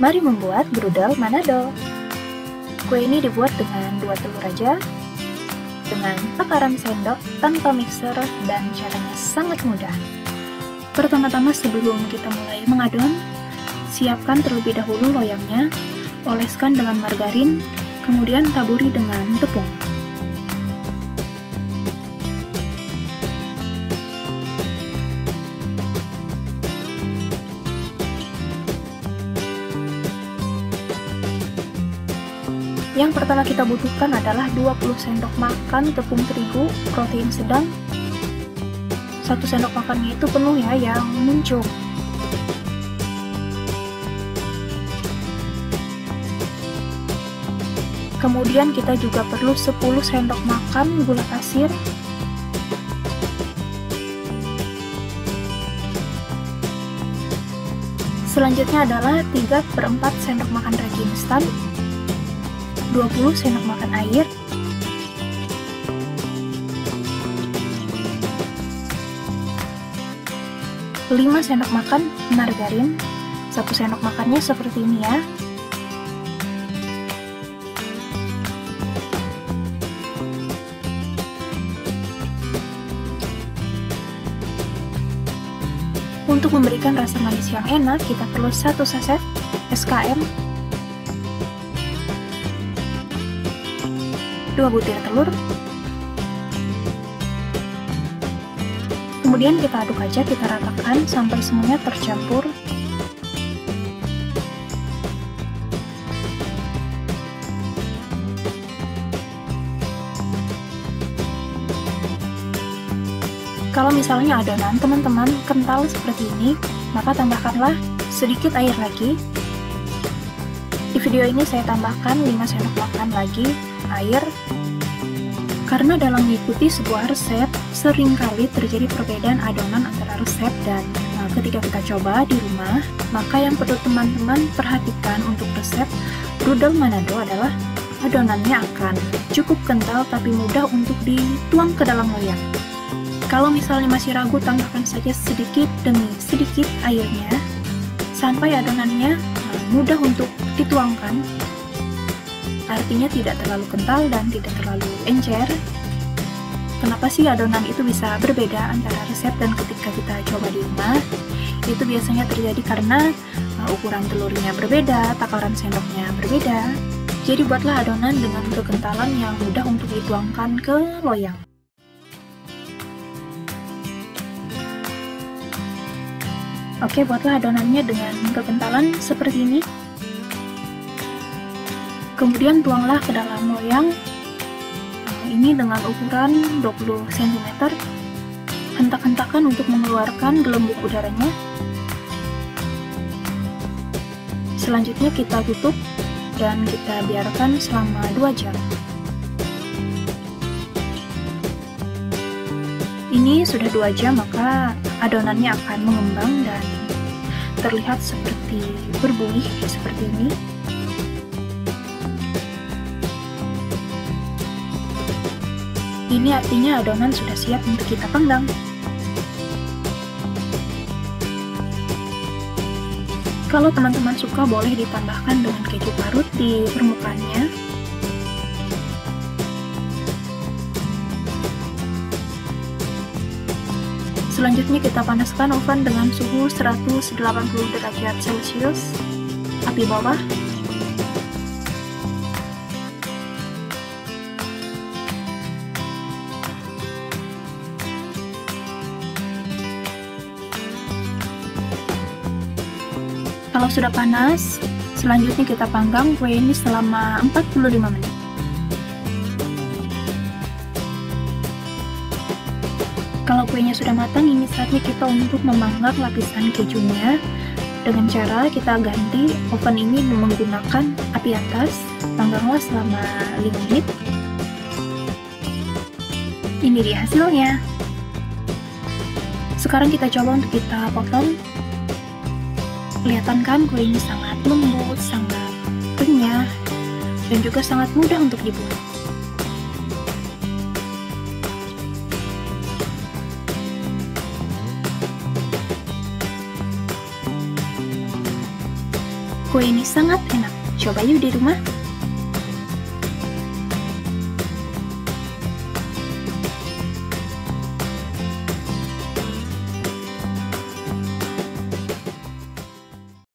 Mari membuat brudel Manado. Kue ini dibuat dengan 2 telur aja, dengan takaran sendok tanpa mixer, dan caranya sangat mudah. Pertama-tama sebelum kita mulai mengadon, siapkan terlebih dahulu loyangnya, oleskan dengan margarin, kemudian taburi dengan tepung. Yang pertama kita butuhkan adalah 20 sendok makan tepung terigu protein sedang. 1 sendok makannya itu penuh ya, yang muncul. Kemudian kita juga perlu 10 sendok makan gula pasir. Selanjutnya adalah 3/4 sendok makan ragi instan, 20 sendok makan air, 5 sendok makan margarin. 1 sendok makannya seperti ini ya. Untuk memberikan rasa manis yang enak, kita perlu 1 saset SKM, 2 butir telur. Kemudian kita aduk aja, kita ratakan sampai semuanya tercampur. Kalau misalnya adonan teman-teman kental seperti ini, maka tambahkanlah sedikit air lagi. Di video ini saya tambahkan 5 sendok makan lagi air, karena dalam mengikuti sebuah resep seringkali terjadi perbedaan adonan antara resep dan ketika kita coba di rumah. Maka yang perlu teman-teman perhatikan untuk resep brudel Manado adalah adonannya akan cukup kental tapi mudah untuk dituang ke dalam loyang. Kalau misalnya masih ragu, tambahkan saja sedikit demi sedikit airnya sampai adonannya mudah untuk dituangkan. Artinya tidak terlalu kental dan tidak terlalu encer. Kenapa sih adonan itu bisa berbeda antara resep dan ketika kita coba di rumah? Itu biasanya terjadi karena ukuran telurnya berbeda, takaran sendoknya berbeda. Jadi buatlah adonan dengan kekentalan yang mudah untuk dituangkan ke loyang. Oke, buatlah adonannya dengan kekentalan seperti ini. Kemudian tuanglah ke dalam loyang. Ini dengan ukuran 20 cm. Hentak-hentakan untuk mengeluarkan gelembung udaranya. Selanjutnya kita tutup dan kita biarkan selama 2 jam. Ini sudah 2 jam, maka adonannya akan mengembang dan terlihat seperti berbuih seperti ini. Ini artinya adonan sudah siap untuk kita panggang. Kalau teman-teman suka, boleh ditambahkan dengan keju parut di permukaannya. Selanjutnya kita panaskan oven dengan suhu 180 derajat Celcius, api bawah. Kalau sudah panas, selanjutnya kita panggang kue ini selama 45 menit. Kalau kuenya sudah matang, ini saatnya kita untuk memanggang lapisan kejunya. Dengan cara kita ganti oven ini menggunakan api atas. Pangganglah selama 5 menit. Ini dia hasilnya. Sekarang kita coba untuk kita potong. Kelihatan kan kue ini sangat lembut, sangat renyah, dan juga sangat mudah untuk dibuat. Kue ini sangat enak. Coba yuk di rumah.